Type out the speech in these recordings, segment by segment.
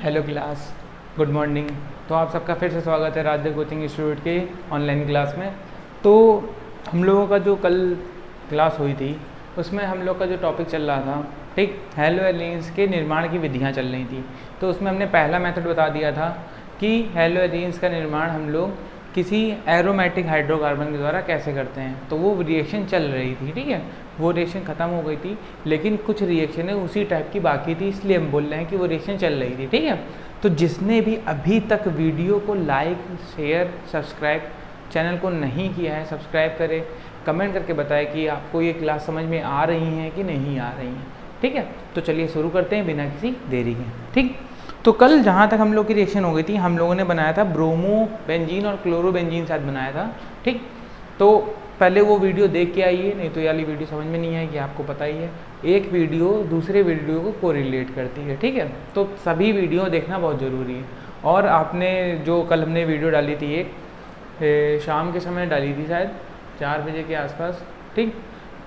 Hello class, good morning. तो आप सबका फिर से स्वागत है राजदेव कोचिंग इंस्टीट्यूट के ऑनलाइन क्लास में। तो हम लोगों का जो कल क्लास हुई थी उसमें हम लोग का जो टॉपिक चल रहा था, ठीक, हेलो एलियंस के निर्माण की विधियां चल रही थी। तो उसमें हमने पहला मेथड बता दिया था कि हेलो एलियंस का निर्माण हम लोग किसी एरोमेटिक हाइड्रोकार्बन के द्वारा कैसे करते हैं। तो वो रिएक्शन चल रही थी, ठीक है, वो रिएक्शन ख़त्म हो गई थी, लेकिन कुछ रिएक्शन है उसी टाइप की बाकी थी, इसलिए हम बोल रहे हैं कि वो रिएक्शन चल रही थी, ठीक है। तो जिसने भी अभी तक वीडियो को लाइक, शेयर, सब्सक्राइब चैनल को नहीं किया है, सब्सक्राइब करें, कमेंट करके बताएं कि आपको ये क्लास समझ में आ रही हैं कि नहीं आ रही हैं, ठीक है। तो चलिए शुरू करते हैं बिना किसी देरी के, ठीक। तो कल जहाँ तक हम लोग की रिएक्शन हो गई थी, हम लोगों ने बनाया था ब्रोमो बेंजीन और क्लोरो बेंजीन साथ बनाया था, ठीक। तो पहले वो वीडियो देख के आइए, नहीं तो ये वाली वीडियो समझ में नहीं आएगी, आपको पता ही है एक वीडियो दूसरे वीडियो को कोरिलेट करती है, ठीक है। तो सभी वीडियो देखना बहुत ज़रूरी है। और आपने जो कल हमने वीडियो डाली थी एक शाम के समय डाली थी, शायद 4 बजे के आसपास, ठीक,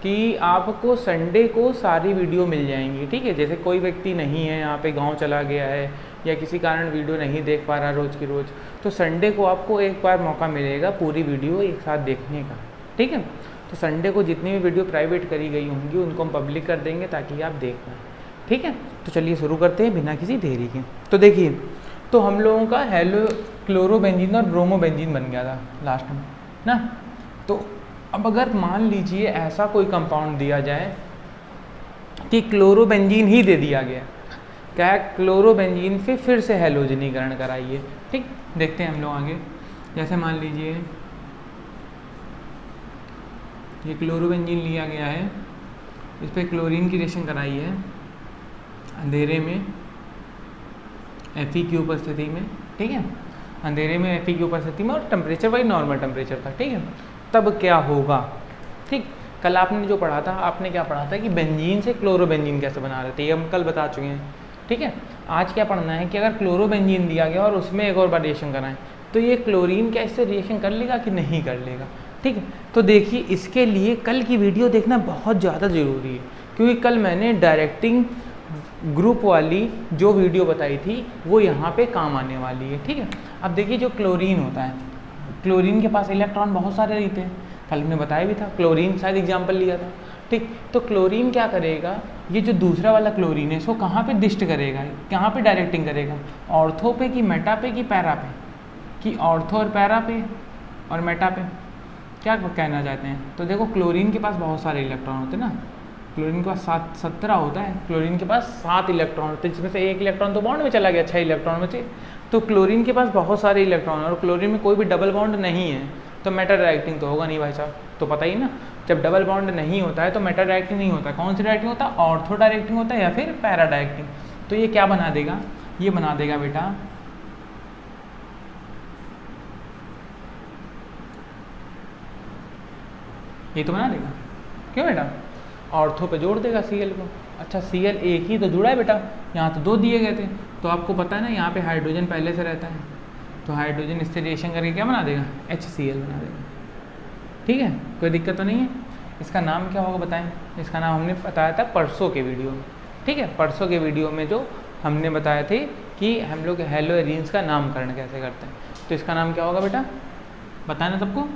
कि आपको संडे को सारी वीडियो मिल जाएंगी, ठीक है। जैसे कोई व्यक्ति नहीं है यहाँ पे, गांव चला गया है या किसी कारण वीडियो नहीं देख पा रहा रोज़ की रोज़, तो संडे को आपको एक बार मौका मिलेगा पूरी वीडियो एक साथ देखने का, ठीक है। तो संडे को जितनी भी वीडियो प्राइवेट करी गई होंगी उनको हम पब्लिक कर देंगे ताकि आप देख पाएँ, ठीक है। तो चलिए शुरू करते हैं बिना किसी देरी के। तो देखिए, तो हम लोगों का हेलो क्लोरो बेंजीन और ब्रोमो बेंजीन बन गया था लास्ट में ना। तो अब अगर मान लीजिए ऐसा कोई कंपाउंड दिया जाए कि क्लोरोबेंजीन ही दे दिया गया, क्या है, क्लोरोबेंजीन फिर से हैलोजनीकरण कराइए, ठीक। देखते हैं हम लोग आगे। जैसे मान लीजिए ये क्लोरोबेंजीन लिया गया है, इस पर क्लोरीन की रिएक्शन कराई है अंधेरे में Fe की उपस्थिति में, ठीक है, अंधेरे में Fe की उपस्थिति में, और टेम्परेचर वही नॉर्मल टेम्परेचर था, ठीक है। तब क्या होगा, ठीक। कल आपने जो पढ़ा था, आपने क्या पढ़ा था कि बेंजीन से क्लोरोबेंजीन कैसे बना रहे थे, ये हम कल बता चुके हैं, ठीक है। आज क्या पढ़ना है कि अगर क्लोरोबेंजीन दिया गया और उसमें एक और बार रिएक्शन कराएं तो ये क्लोरीन क्या इससे रिएक्शन कर लेगा कि नहीं कर लेगा, ठीक है। तो देखिए, इसके लिए कल की वीडियो देखना बहुत ज़्यादा ज़रूरी है, क्योंकि कल मैंने डायरेक्टिंग ग्रुप वाली जो वीडियो बताई थी वो यहाँ पे काम आने वाली है, ठीक है। अब देखिए, जो क्लोरीन होता है, क्लोरीन के पास इलेक्ट्रॉन बहुत सारे रहते हैं, कल हमने बताया भी था, क्लोरीन शायद एग्जाम्पल लिया था, ठीक। तो क्लोरीन क्या करेगा, ये जो दूसरा वाला क्लोरीन है इसको कहाँ पे डिस्ट करेगा, कहाँ पे डायरेक्टिंग करेगा, ऑर्थो पे कि मेटा पे कि पैरा पे, कि ऑर्थो और पैरा पे और मेटा पे, क्या कहना चाहते हैं। तो देखो, क्लोरीन के पास बहुत सारे इलेक्ट्रॉन होते हैं ना, क्लोरीन के पास 17 होता है, क्लोरीन के पास 7 इलेक्ट्रॉन होते हैं, जिसमें से एक इलेक्ट्रॉन तो बॉन्ड में चला गया, 6 इलेक्ट्रॉन बचे। तो क्लोरीन के पास बहुत सारे इलेक्ट्रॉन और क्लोरीन में कोई भी डबल बॉन्ड नहीं है, तो मेटा डायरेक्टिंग तो होगा नहीं भाई साहब, तो पता ही ना, जब डबल बॉन्ड नहीं होता है तो मेटा डायरेक्टिंग नहीं होता। कौन सी डायरेक्टिंग होता है, ऑर्थो डायरेक्टिंग होता है या फिर पैरा डायरेक्टिंग। तो ये क्या बना देगा, ये बना देगा बेटा ये तो बना देगा, क्यों बेटा, ऑर्थो पे जोड़ देगा Cl को। अच्छा, Cl एक ही तो जुड़ा है बेटा, यहाँ तो 2 दिए गए थे, तो आपको पता है ना यहाँ पे हाइड्रोजन पहले से रहता है, तो हाइड्रोजन इससे रिएक्शन करके क्या बना देगा, HCl बना देगा, ठीक है। कोई दिक्कत तो नहीं है। इसका नाम क्या होगा बताएं, इसका नाम हमने बताया था परसों के वीडियो में, ठीक है। परसों के वीडियो में जो हमने बताए थे कि हम लोग हेलो एलियंस का नामकरण कैसे करते हैं, तो इसका नाम क्या होगा बेटा, बताया ना सबको,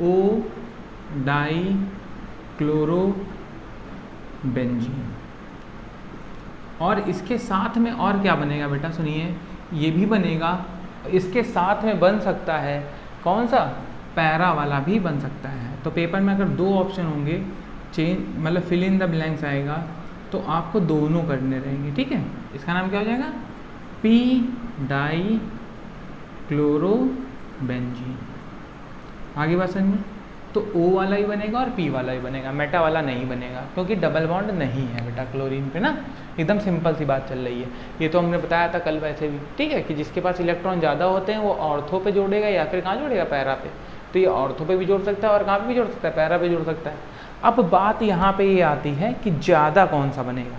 O डाई क्लोरो बेंजीन। और इसके साथ में और क्या बनेगा बेटा, सुनिए, ये भी बनेगा, इसके साथ में बन सकता है कौन सा, पैरा वाला भी बन सकता है। तो पेपर में अगर 2 ऑप्शन होंगे, चेंज मतलब फिल इन द ब्लैंक्स आएगा, तो आपको दोनों करने रहेंगे, ठीक है। इसका नाम क्या हो जाएगा, P डाई क्लोरो बेंजीन। आगे बात समझ में, तो O वाला ही बनेगा और P वाला ही बनेगा, मेटा वाला नहीं बनेगा, क्योंकि डबल बॉन्ड नहीं है बेटा क्लोरीन पे ना। एकदम सिंपल सी बात चल रही है, ये तो हमने बताया था कल वैसे भी, ठीक है, कि जिसके पास इलेक्ट्रॉन ज़्यादा होते हैं वो ऑर्थो पे जोड़ेगा या फिर कहाँ जोड़ेगा, पैरा पे। तो ये ऑर्थो पे भी जोड़ सकता है और कहाँ पे भी जोड़ सकता है, पैरा पे जोड़ सकता है। अब बात यहाँ पे ये आती है कि ज़्यादा कौन सा बनेगा,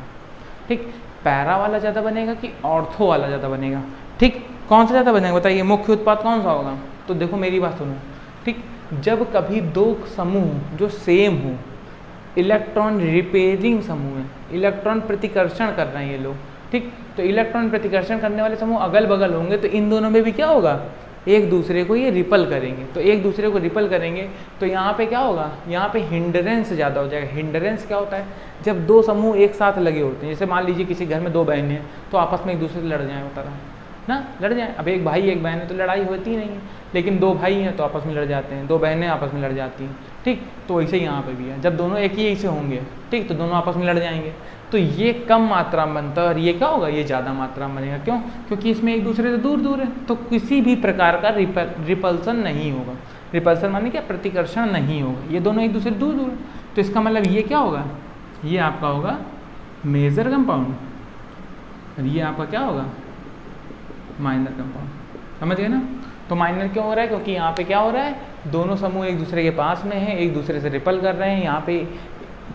ठीक, पैरा वाला ज़्यादा बनेगा कि ऑर्थो वाला ज़्यादा बनेगा, ठीक, कौन सा ज़्यादा बनेगा बताइए, मुख्य उत्पाद कौन सा होगा। तो देखो मेरी बात सुनो, ठीक, जब कभी 2 समूह जो सेम हो, इलेक्ट्रॉन रिपेयरिंग समूह है, इलेक्ट्रॉन प्रतिकर्षण कर रहे हैं ये लोग, ठीक। तो इलेक्ट्रॉन प्रतिकर्षण करने वाले समूह अगल बगल होंगे तो इन दोनों में भी क्या होगा, एक दूसरे को ये रिपल करेंगे। तो एक दूसरे को रिपल करेंगे तो यहाँ पे क्या होगा, यहाँ पे हिंडरेंस ज़्यादा हो जाएगा। हिंडरेंस क्या होता है, जब दो समूह एक साथ लगे होते हैं, जैसे मान लीजिए किसी घर में दो बहनें हैं तो आपस में एक दूसरे से लड़ जाए, बता रहा ना, लड़ जाए। अब एक भाई एक बहन है तो लड़ाई होती नहीं है, लेकिन दो भाई हैं तो आपस में लड़ जाते हैं, दो बहनें आपस में लड़ जाती हैं, ठीक। तो वैसे ही यहाँ पे भी है, जब दोनों एक ही से होंगे, ठीक, तो दोनों आपस में लड़ जाएंगे। तो ये कम मात्रा में बनता है और ये क्या होगा, ये ज़्यादा मात्रा में बनेगा। क्यों, क्योंकि इसमें एक दूसरे से दूर दूर है, तो किसी भी प्रकार का रिपल्सन नहीं होगा। रिपल्सन माने क्या, प्रतिकर्षण नहीं होगा, ये दोनों एक दूसरे से दूर दूर है। तो इसका मतलब ये क्या होगा, ये आपका होगा मेजर कंपाउंड और ये आपका क्या होगा, माइनर कंपाउंड। समझ गए ना। तो माइनर क्यों हो रहा है, क्योंकि यहाँ पे क्या हो रहा है, दोनों समूह एक दूसरे के पास में है, एक दूसरे से रिपल कर रहे हैं। यहाँ पे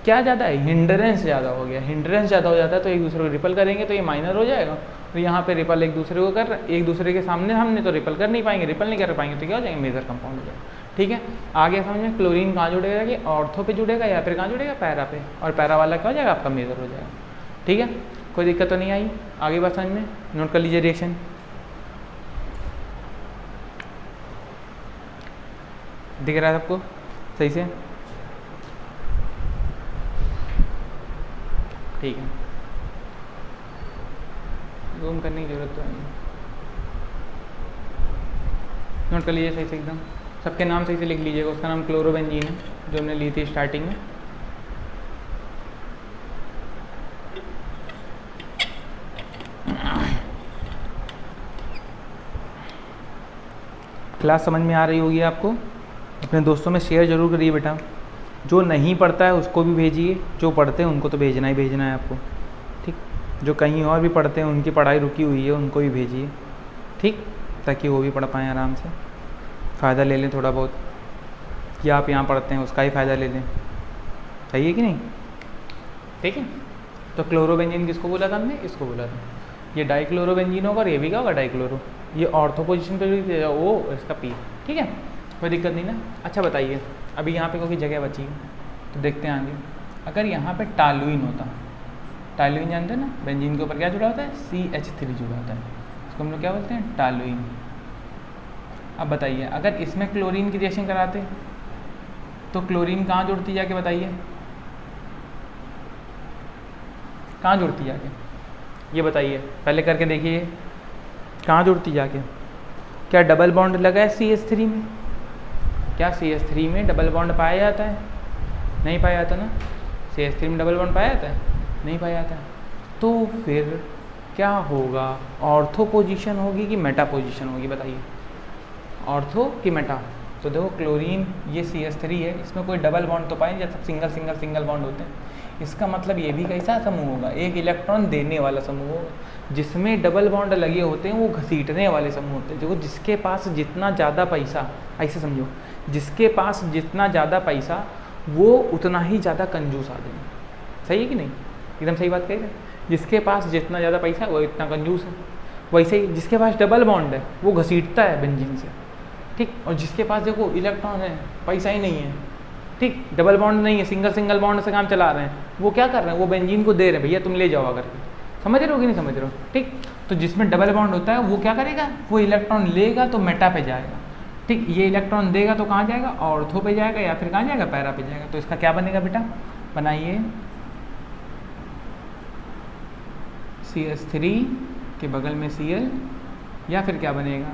क्या ज़्यादा है, हिंडरेंस ज़्यादा हो गया। हिंडरेंस ज़्यादा हो जाता है तो एक दूसरे को रिपल करेंगे तो ये माइनर हो जाएगा। तो यहाँ पे रिपल एक दूसरे को कर, एक दूसरे के सामने हमने तो रिपल कर नहीं पाएंगे, रिपल नहीं कर पाएंगे तो क्या हो जाएंगे, मेजर कंपाउंड हो जाएगा। ठीक है, आगे समझ में, क्लोरीन कहाँ जुड़ेगा, कि ऑर्थो पे जुड़ेगा या फिर कहाँ जुड़ेगा, पैरा पे, और पैरा वाला क्या हो जाएगा, आपका मेजर हो जाएगा। ठीक है, कोई दिक्कत तो नहीं आई। आगे बात समझ में, नोट कर लीजिए रिएक्शन। दिख रहा है सबको सही से, ठीक है, जूम करने की जरूरत तो नहीं। नोट कर लीजिए सही से एकदम, सबके नाम सही से लिख लीजिएगा। उसका नाम क्लोरोबेंजीन है, जो हमने ली थी स्टार्टिंग में। क्लास समझ में आ रही होगी आपको। अपने दोस्तों में शेयर जरूर करिए बेटा, जो नहीं पढ़ता है उसको भी भेजिए, जो पढ़ते हैं उनको तो भेजना ही भेजना है आपको, ठीक। जो कहीं और भी पढ़ते हैं, उनकी पढ़ाई रुकी हुई है, उनको भी भेजिए, ठीक, ताकि वो भी पढ़ पाएँ आराम से, फ़ायदा ले लें थोड़ा बहुत, कि आप यहाँ पढ़ते हैं उसका ही फ़ायदा ले लें। सही है कि नहीं, ठीक है। तो क्लोरोबेंजीन किसको बोला था हमने, इसको बोला था। ये डाइक्लोरोबेंजीन होगा और ये भी क्या होगा, डाइक्लोरो। ये ऑर्थो पोजीशन पे भी ओ, इसका पी, ठीक है, कोई दिक्कत नहीं ना। अच्छा बताइए, अभी यहाँ पे कोई जगह बची है तो देखते हैं आगे। अगर यहाँ पे टालुइन होता, टालुइन जानते हैं ना, बेंजीन के ऊपर क्या जुड़ा होता है, CH3 जुड़ा होता है, इसको हम लोग क्या बोलते हैं, टालुइन। अब बताइए, अगर इसमें क्लोरीन की रिएक्शन कराते तो क्लोरीन कहाँ जुड़ती जाके, बताइए कहाँ जुड़ती जाके, ये बताइए, पहले करके देखिए कहाँ जुड़ती जाके। क्या डबल बॉन्ड लगा है CH3 में, क्या CH3 में डबल बॉन्ड पाया जाता है, नहीं पाया जाता ना। CH3 में डबल बॉन्ड पाया जाता है, नहीं पाया जाता है। तो फिर क्या होगा, ऑर्थो पोजीशन होगी कि मेटा पोजीशन होगी, बताइए, ऑर्थो कि मेटा। तो देखो क्लोरीन ये CH3 है, इसमें कोई डबल बॉन्ड तो पाए, जैसे सिंगल सिंगल सिंगल बॉन्ड होते हैं। इसका मतलब ये भी कैसा समूह होगा, एक इलेक्ट्रॉन देने वाला समूह होगा। जिसमें डबल बॉन्ड लगे होते हैं वो घसीटने वाले समूह होते हैं। देखो जिसके पास जितना ज़्यादा पैसा, ऐसे समझो, जिसके पास जितना ज़्यादा पैसा वो उतना ही ज़्यादा कंजूस आदमी। सही है कि नहीं, एकदम सही बात कही है। जिसके पास जितना ज़्यादा पैसा है वो इतना कंजूस है। वैसे ही जिसके पास डबल बॉन्ड है वो घसीटता है बेंजीन से, ठीक। और जिसके पास देखो इलेक्ट्रॉन है, पैसा ही नहीं है, ठीक, डबल बॉन्ड नहीं है, सिंगल सिंगल बॉन्ड से काम चला रहे हैं, वो क्या कर रहे हैं, वो बेंजीन को दे रहे हैं, भैया तुम ले जाओ करके। समझ रहे हो कि नहीं समझ रहे हो, ठीक। तो जिसमें डबल बॉन्ड होता है वो क्या करेगा, वो इलेक्ट्रॉन लेगा तो मेटा पे जाएगा, ठीक। ये इलेक्ट्रॉन देगा तो कहाँ जाएगा, ऑर्थो पे जाएगा या फिर कहाँ जाएगा, पैरा पे जाएगा। तो इसका क्या बनेगा बेटा, बनाइए, CH3 के बगल में Cl, या फिर क्या बनेगा,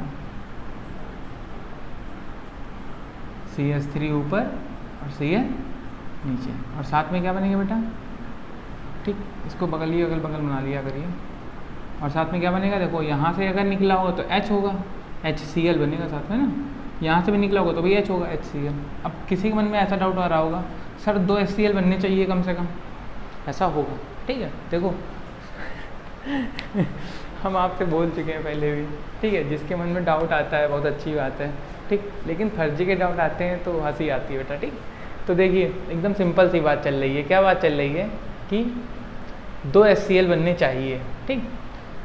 CH3 ऊपर और Cl नीचे, और साथ में क्या बनेगा बेटा, ठीक। इसको बगलिए, अगल बगल बना लिया करिए। और साथ में क्या बनेगा, देखो यहाँ से अगर निकला होगा तो H होगा, HCl बनेगा साथ में ना। यहाँ से भी निकला होगा तो भी H होगा, HCl। अब किसी के मन में ऐसा डाउट आ रहा होगा, सर 2 HCl बनने चाहिए कम से कम, ऐसा होगा, ठीक है। देखो हम आपसे बोल चुके हैं पहले भी, ठीक है। जिसके मन में डाउट आता है बहुत अच्छी बात है, ठीक, लेकिन फर्जी के डाउट आते हैं तो हंसी आती है बेटा, ठीक। तो देखिए एकदम सिंपल सी बात चल रही है, क्या बात चल रही है कि 2 HCl बनने चाहिए, ठीक।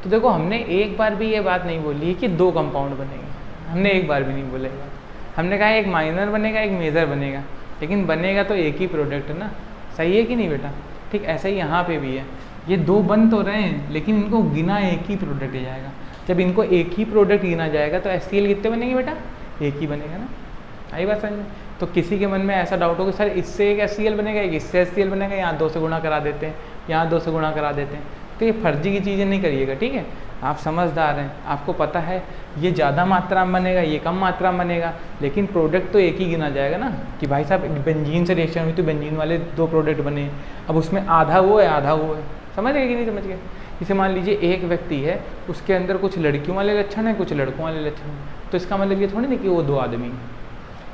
तो देखो हमने एक बार भी ये बात नहीं बोली है कि 2 कंपाउंड बनेंगे, हमने एक बार भी नहीं बोलेगा। हमने कहा एक माइनर बनेगा, एक मेजर बनेगा, लेकिन बनेगा तो एक ही प्रोडक्ट ना। सही है कि नहीं बेटा, ठीक। ऐसा ही यहाँ पे भी है, ये दो बन तो रहे हैं लेकिन इनको गिना एक ही प्रोडक्ट ही जाएगा। जब इनको एक ही प्रोडक्ट गिना जाएगा तो HCl कितने बनेंगे बेटा, एक ही बनेगा ना। आई बात समझ में। तो किसी के मन में ऐसा डाउट हो कि सर इससे एक HCl बनेगा, एक इससे HCl बनेगा, यहाँ 2 से गुणा करा देते हैं, यहाँ 2 से गुणा करा देते हैं, तो ये फर्जी की चीज़ें नहीं करिएगा, ठीक है। आप समझदार हैं, आपको पता है ये ज़्यादा मात्रा में बनेगा, ये कम मात्रा में बनेगा, लेकिन प्रोडक्ट तो एक ही गिना जाएगा ना। कि भाई साहब बेंजीन से रिएक्शन हुई तो बेंजीन वाले 2 प्रोडक्ट बने, अब उसमें आधा वो है आधा वो है, समझ गए कि नहीं समझ गए। इसे मान लीजिए एक व्यक्ति है, उसके अंदर कुछ लड़कियों वाले लक्षण हैं, कुछ लड़कों वाले लक्षण हैं, तो इसका मतलब ये थोड़ी नहीं कि वो 2 आदमी हैं।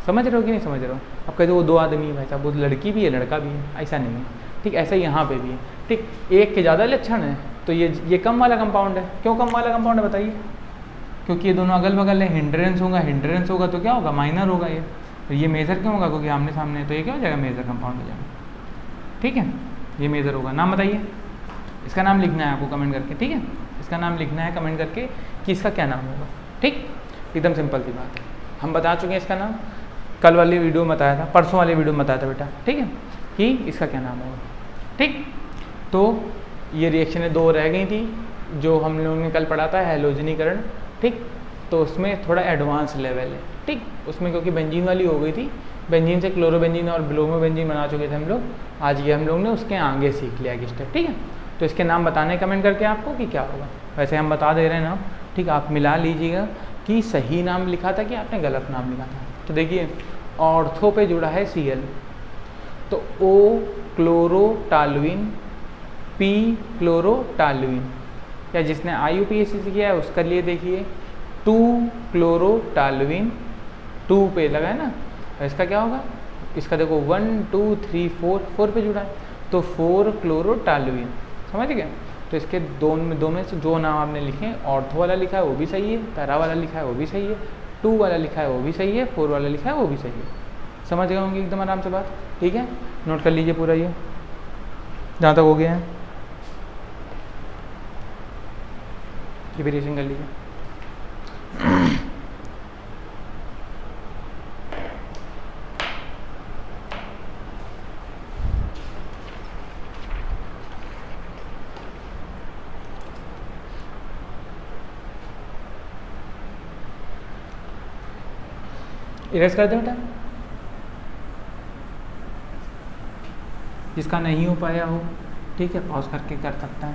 समझ रहे हो कि नहीं समझ रहे हो। अब कहते हो वो 2 आदमी है भाई साहब, वो लड़की भी है लड़का भी है, ऐसा नहीं है, ठीक। ऐसा यहाँ पे भी है, ठीक। एक के ज़्यादा लक्षण है तो ये कम वाला कंपाउंड है। क्यों कम वाला कंपाउंड है बताइए, क्योंकि ये दोनों अगल बगल है, हिंड्रेंस होगा तो क्या होगा, माइनर होगा ये मेजर क्यों होगा, क्योंकि आमने सामने है, तो ये क्या हो जाएगा, मेजर कंपाउंड हो जाएगा, ठीक है। ये मेजर होगा। नाम बताइए, इसका नाम लिखना है आपको कमेंट करके, ठीक है। इसका नाम लिखना है कमेंट करके कि इसका क्या नाम होगा, ठीक। एकदम सिंपल सी बात है, हम बता चुके हैं इसका नाम। कल वाली वीडियो में बताया था, परसों वाली वीडियो में बताया था बेटा, ठीक है, कि इसका क्या नाम होगा, ठीक। तो ये रिएक्शनें 2 रह गई थी जो हम लोगों ने कल पढ़ा था, हैलोजनीकरण, ठीक। तो उसमें थोड़ा एडवांस लेवल है, ठीक। उसमें क्योंकि बेंजीन वाली हो गई थी, बेंजीन से क्लोरोबेंजीन और ब्रोमोबेंजीन बना चुके थे हम लोग, आज ये हम लोग ने उसके आगे सीख लिया एक स्टेप, ठीक है। तो इसके नाम बताने कमेंट करके आपको कि क्या होगा, वैसे हम बता दे रहे हैं नाम, ठीक। आप मिला लीजिएगा कि सही नाम लिखा था कि आपने गलत नाम लिखा था। तो देखिए ऑर्थो पे जुड़ा है Cl, तो O क्लोरोटालुइन, P क्लोरोटालुइन, या जिसने IUPAC किया है उसका लिए देखिए 2 क्लोरोटालुइन, 2 पे लगा है ना, इसका क्या होगा, इसका देखो 1 2 3 4 पे जुड़ा है, तो 4 क्लोरोटालुइन, समझ गए। तो इसके दो में से जो नाम आपने लिखे, ऑर्थो वाला लिखा है वो भी सही है, पैरा वाला लिखा है वो भी सही है, 2 वाला लिखा है वो भी सही है, 4 वाला लिखा है वो भी सही है। समझ गए होंगे एकदम आराम से बात, ठीक है। नोट कर लीजिए पूरा ये जहाँ तक हो गया है, प्रिपरेशन कर लीजिए। इरेज कर दे बेटा, जिसका नहीं हो पाया हो, ठीक है, पॉज करके कर सकता है।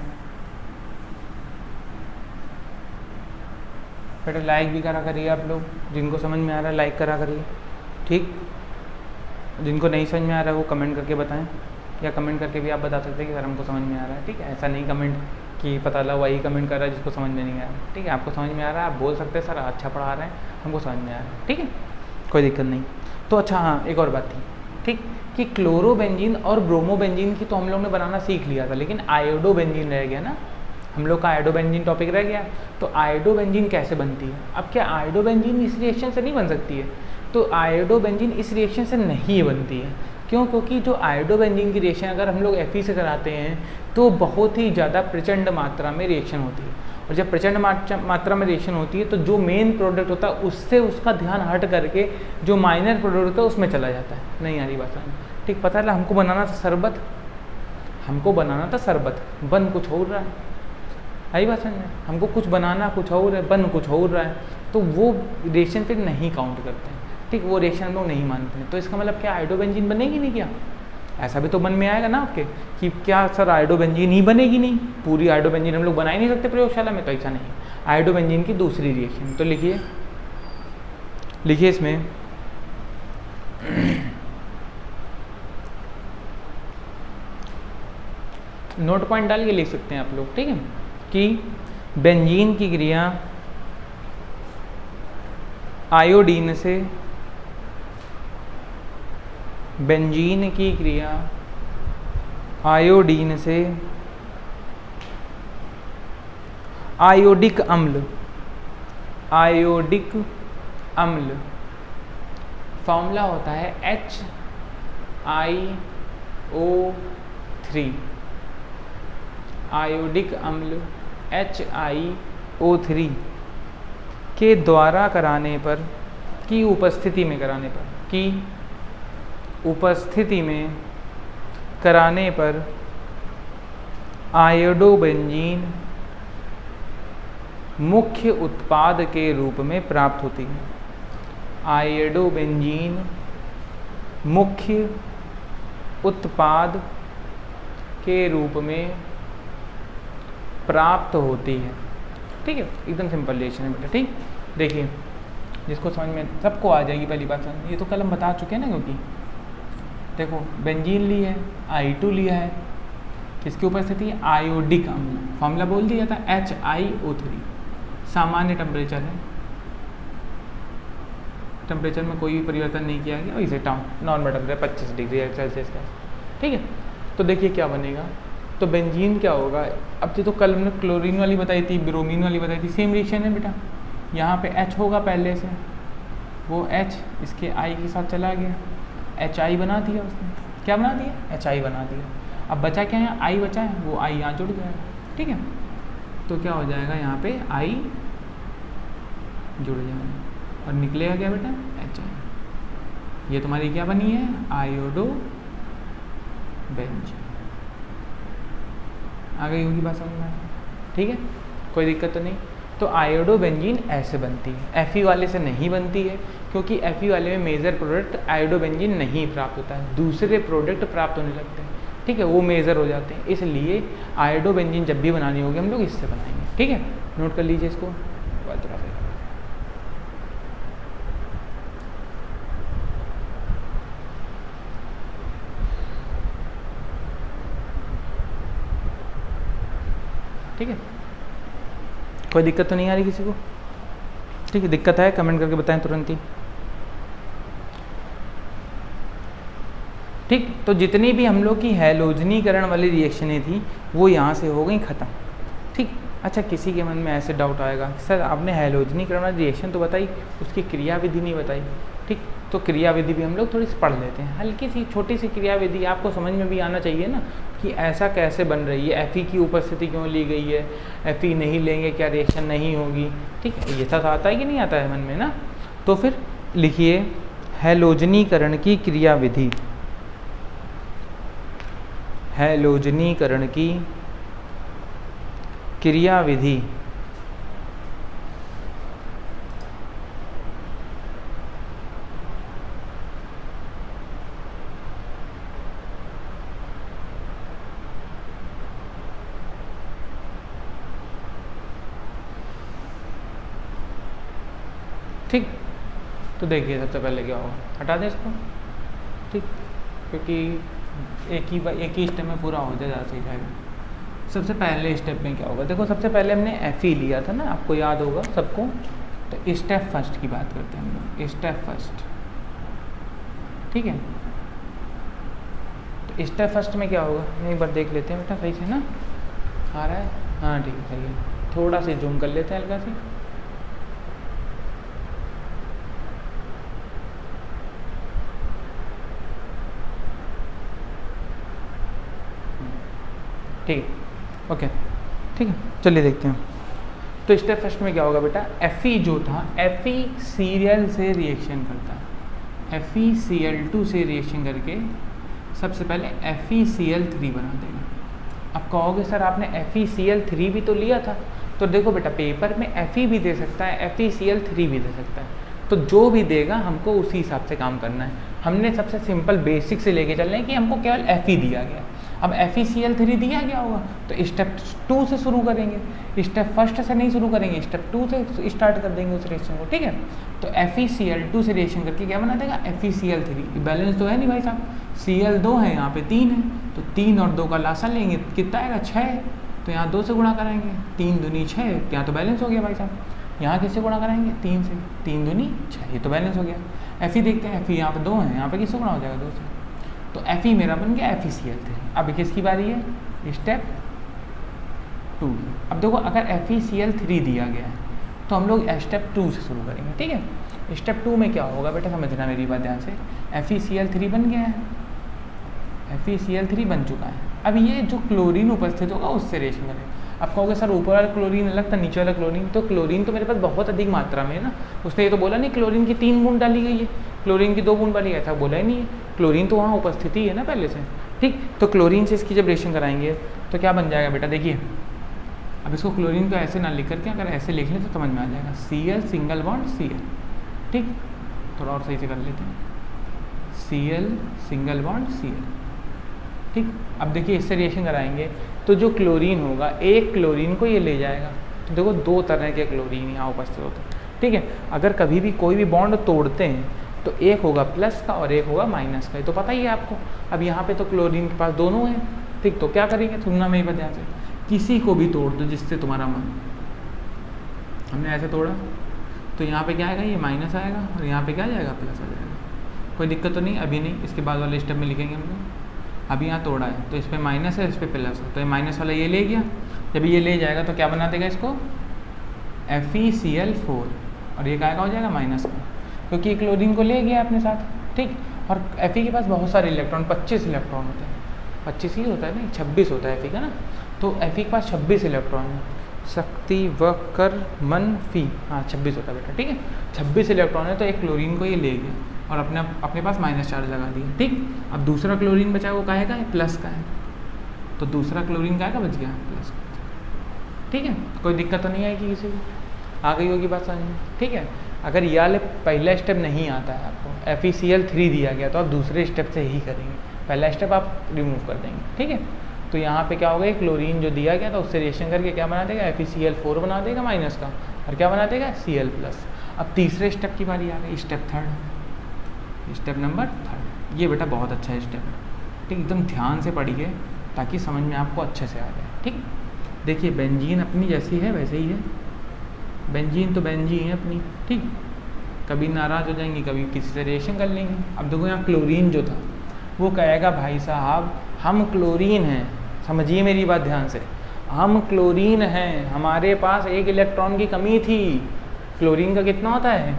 बेटा लाइक भी करा करिए आप लोग, जिनको समझ में आ रहा है लाइक करा करिए, ठीक। जिनको नहीं समझ में आ रहा है वो कमेंट करके बताएं, या कमेंट करके भी आप बता सकते हैं कि सर हमको समझ में आ रहा है, ठीक है। ऐसा नहीं कमेंट कि पता लगा वही कमेंट कर रहा है जिसको समझ में नहीं आ रहा है, ठीक है। आपको समझ में आ रहा है, आप बोल सकते हैं सर अच्छा पढ़ा रहे हैं, हमको समझ में आ रहा है, ठीक है, कोई दिक्कत नहीं। तो अच्छा हाँ, एक और बात थी, ठीक, कि क्लोरोबेंजीन और ब्रोमोबेंजीन की तो हम लोग ने बनाना सीख लिया था, लेकिन आयोडोबेंजीन रह गया ना, हम लोग का आयोडोबेंजीन टॉपिक रह गया। तो आयोडोबेंजीन कैसे बनती है, अब क्या आयोडोबेंजीन इस रिएक्शन से नहीं बन सकती है, तो आयोडोबेंजीन इस रिएक्शन से नहीं बनती है। क्यों, क्योंकि जो आयोडोबेंजीन की रिएक्शन अगर हम लोग Fe से कराते हैं तो बहुत ही ज़्यादा प्रचंड मात्रा में रिएक्शन होती है, और जब प्रचंड मात्रा में रिएक्शन होती है तो जो मेन प्रोडक्ट होता है उससे उसका ध्यान हट करके जो माइनर प्रोडक्ट होता है उसमें चला जाता है। नहीं आ रही बात समझ, ठीक। पता है हमको बनाना था शरबत, हमको बनाना था शरबत, बन कुछ हो रहा है, आई बात समझ में। हमको कुछ बनाना कुछ और है, बन कुछ और रहा है, तो वो रिएक्शन फिर नहीं काउंट करते हैं, ठीक। वो रिएक्शन हम लोग नहीं मानते हैं। तो इसका मतलब क्या आयोडोबेंजीन बनेगी नहीं क्या, ऐसा भी तो मन में आएगा ना आपके कि क्या सर आयोडोबेंजीन ही बनेगी नहीं, पूरी आयोडोबेंजीन हम लोग बना ही नहीं सकते प्रयोगशाला में, तो ऐसा नहीं। आयोडोबेंजीन की दूसरी रिएक्शन, तो लिखिए इसमें नोट पॉइंट डाल के लिख सकते हैं आप लोग, ठीक है, कि बेंजीन की क्रिया आयोडीन से, बेंजीन की क्रिया आयोडीन से आयोडिक अम्ल, आयोडिक अम्ल फॉर्मूला होता है HiO3, आयोडिक अम्ल HiO3 के द्वारा कराने पर, की उपस्थिति में कराने पर, की उपस्थिति में कराने पर आयोडोबेंजीन मुख्य उत्पाद के रूप में प्राप्त होती है। आयोडोबेंजीन मुख्य उत्पाद के रूप में प्राप्त होती है। ठीक है, एकदम सिंपल रिएक्शन है बेटा। ठीक, देखिए जिसको समझ में सबको आ जाएगी पहली बात समझ, ये तो कल हम बता चुके हैं ना, क्योंकि देखो बेंजीन ली है, I2 लिया है, किसकी उपस्थिति है, आयोडिक अम्ल, फॉर्मूला बोल दिया था HiO3, सामान्य टेम्परेचर है, टेम्परेचर में कोई भी परिवर्तन नहीं किया गया, इसे नॉर्मल टेम्परेचर 25 डिग्री सेल्सियस का। ठीक है, तो देखिए क्या बनेगा, तो बेंजीन क्या होगा, अब ये तो कल हमने क्लोरीन वाली बताई थी, ब्रोमीन वाली बताई थी, सेम रिएक्शन है बेटा। यहाँ पे H होगा पहले से, वो H इसके I के साथ चला गया, HI बना दिया उसने, क्या बना दिया, HI बना दिया। अब बचा क्या है, I बचा है, वो I यहाँ जुड़ जाएगा। ठीक है, तो क्या हो जाएगा, यहाँ पे I जुड़ जाएगा और निकलेगा क्या बेटा, HI। ये तुम्हारी क्या बनी है, आयोडोबेंजीन। आ गई होगी बात समझ में। ठीक है, कोई दिक्कत तो नहीं। तो आयोडोबेंजीन ऐसे बनती है, Fe वाले से नहीं बनती है, क्योंकि Fe वाले में मेजर प्रोडक्ट आयोडोबेंजीन नहीं प्राप्त होता है, दूसरे प्रोडक्ट प्राप्त होने लगते हैं। ठीक है, वो मेजर हो जाते हैं, इसलिए आयोडोबेंजीन जब भी बनानी होगी हम लोग इससे बनाएंगे। ठीक है, नोट कर लीजिए इसको। ठीक है, कोई दिक्कत तो नहीं आ रही किसी को। ठीक है, दिक्कत है कमेंट करके बताएं तुरंत ही। ठीक, तो जितनी भी हम लोग की हैलोजनीकरण वाली रिएक्शनें थी वो यहाँ से हो गई ख़त्म। ठीक, अच्छा किसी के मन में ऐसे डाउट आएगा, सर आपने हैलोजनीकरण वाली रिएक्शन तो बताई, उसकी क्रियाविधि नहीं बताई। ठीक, तो क्रियाविधि भी हम लोग थोड़ी सी पढ़ लेते हैं, हल्की सी छोटी सी क्रियाविधि, आपको समझ में भी आना चाहिए ना कि ऐसा कैसे बन रही है, Fe की उपस्थिति क्यों ली गई है, Fe नहीं लेंगे क्या रिएक्शन नहीं होगी। ठीक है, ये सब आता है कि नहीं आता है मन में ना। तो फिर लिखिए हैलोजनीकरण की क्रियाविधि, हैलोजनीकरण की क्रियाविधि। ठीक, तो देखिए सबसे पहले क्या होगा, हटा दें इसको। ठीक, क्योंकि एक ही स्टेप में पूरा हो जाए, ज़्यादा सही जाएगा। सबसे पहले स्टेप में क्या होगा, देखो सबसे पहले हमने Fe लिया था ना, आपको याद होगा सबको। तो स्टेप फर्स्ट की बात करते हैं हम लोग, स्टेप फर्स्ट। ठीक है, तो स्टेप फर्स्ट में क्या होगा, एक बार देख लेते हैं बेटा सही से ना, आ रहा है, हाँ ठीक है सही है, थोड़ा सा जूम कर लेते हैं हल्का सी। ठीक है, ओके, ठीक है, चलिए देखते हैं। तो स्टेप फर्स्ट में क्या होगा बेटा, Fe जो था, Fe Cl से रिएक्शन करता है, FeCl2 से रिएक्शन करके सबसे पहले FeCl3 बना देगा। अब कहोगे सर आपने FeCl3 भी तो लिया था, तो देखो बेटा पेपर में Fe भी दे सकता है, FeCl3 भी दे सकता है, तो जो भी देगा हमको उसी हिसाब से काम करना है। हमने सबसे सिंपल बेसिक से लेके चल रहे हैं कि हमको केवल Fe दिया गया, अब FeCl3 दिया गया होगा तो स्टेप 2 से शुरू करेंगे, स्टेप फर्स्ट से नहीं शुरू करेंगे, स्टेप 2 से स्टार्ट कर देंगे उस रिएक्शन को। ठीक है, तो FeCl2 से रिएक्शन करके क्या बना देगा, FeCl3। बैलेंस तो है नहीं भाई साहब, Cl2 है, यहाँ पे 3 है, तो 3 और 2 का लासा लेंगे, कितना आएगा 6, तो यहाँ 2 से गुणा कराएंगे, 3 दूनी 6, यहाँ तो बैलेंस हो गया भाई साहब। यहाँ किससे गुणा कराएंगे, 3 से, 3 दूनी 6, ये तो बैलेंस हो गया। Fe देखते हैं, Fe यहाँ पे 2 है, यहाँ पे किससे गुणा हो जाएगा 2 से, तो Fe मेरा बन गया FeCl3। अब किसकी बारी है, स्टेप 2 की। अब देखो अगर FeCl3 दिया गया है तो हम लोग स्टेप 2 से शुरू करेंगे। ठीक है, स्टेप 2 में क्या होगा बेटा, समझना मेरी बात ध्यान से। FeCl3 बन गया है, FeCl3 बन चुका है। अब ये जो क्लोरीन उपस्थित होगा उससे रिएक्शन करेगा। अब कहोगे सर ऊपर वाला क्लोरीन अलग था, नीचे वाला क्लोरीन, तो क्लोरीन तो मेरे पास बहुत अधिक मात्रा में है ना, उसने ये तो बोला नहीं क्लोरीन की 3 बूंद डाली गई है, क्लोरीन की 2 बूंद डाली, ऐसा बोला ही नहीं है। क्लोरीन तो वहाँ उपस्थिति है ना पहले से, ठीक। तो क्लोरीन से इसकी जब रिएक्शन कराएंगे तो क्या बन जाएगा बेटा, देखिए अब इसको क्लोरीन को ऐसे ना लिख करके अगर ऐसे लिख लें तो समझ में आ जाएगा, Cl सिंगल बॉन्ड Cl, ठीक। थोड़ा और सही से कर लेते हैं, Cl सिंगल बॉन्ड Cl, ठीक। अब देखिए इससे रिएक्शन कराएंगे तो जो क्लोरीन होगा एक क्लोरीन को ये ले जाएगा, तो देखो दो तरह के क्लोरीन यहाँ उपस्थित होते हैं, ठीक है। अगर कभी भी कोई भी बॉन्ड तोड़ते हैं तो एक होगा प्लस का और एक होगा माइनस का, ये तो पता ही है आपको। अब यहाँ पे तो क्लोरीन के पास दोनों हैं, ठीक। तो क्या करेंगे, तुलना में ही बता से किसी को भी तोड़ दो जिससे तुम्हारा मन, हमने ऐसे तोड़ा तो यहाँ पे क्या आएगा, ये माइनस आएगा और यहाँ पे क्या आ जाएगा, प्लस आ जाएगा। कोई दिक्कत तो नहीं, अभी नहीं, इसके बाद वाले स्टेप में लिखेंगे हम लोग। अभी यहाँ तोड़ा है तो इस पर माइनस है, इस पर प्लस है, तो ये माइनस वाला ये ले गया, जब ये ले जाएगा तो क्या बना देगा इसको, FeCl4, और ये क्या हो जाएगा, माइनस का, क्योंकि क्लोरीन को ले गया अपने साथ, ठीक। और Fe के पास बहुत सारे इलेक्ट्रॉन, 25 इलेक्ट्रॉन होते हैं, 25 ही होता है नहीं, 26 होता है Fe का ना, तो Fe के पास 26 इलेक्ट्रॉन है, शक्ति व कर मन फी, हाँ 26 होता है बेटा, ठीक है। 26 इलेक्ट्रॉन है तो एक क्लोरीन को ये ले गया और अपने पास माइनस चार्ज लगा दिया, ठीक। अब दूसरा क्लोरीन बचा वो काहे का है, प्लस का है, तो दूसरा क्लोरीन काहे का बच गया, प्लस का, ठीक है। कोई दिक्कत तो नहीं आएगी किसी को, आ गई होगी बात समझ में, ठीक है। अगर ये वाले पहला स्टेप नहीं आता है आपको, FeCl3 दिया गया तो आप दूसरे स्टेप से ही करेंगे, पहला स्टेप आप रिमूव कर देंगे, ठीक है। तो यहाँ पे क्या होगा, क्लोरीन जो दिया गया था उससे रिएक्शन करके क्या बना देगा, FeCl4 बना देगा माइनस का, और क्या बना देगा, Cl+। अब तीसरे स्टेप की बारी आ गई, step third, step number third. ये बेटा बहुत अच्छा है स्टेप, ठीक। एकदम ध्यान से पढ़िए ताकि समझ में आपको अच्छे से आ जाए, ठीक। देखिए बेंजीन अपनी जैसी है वैसे ही है, बेंजीन तो बेंजीन है अपनी, ठीक। कभी नाराज़ हो जाएंगी, कभी किसी से रिएक्शन कर लेंगी। अब देखो यहाँ क्लोरीन जो था वो कहेगा, भाई साहब हम क्लोरीन हैं, समझिए मेरी बात ध्यान से, हम क्लोरीन हैं, हमारे पास एक इलेक्ट्रॉन की कमी थी। क्लोरीन का कितना होता है,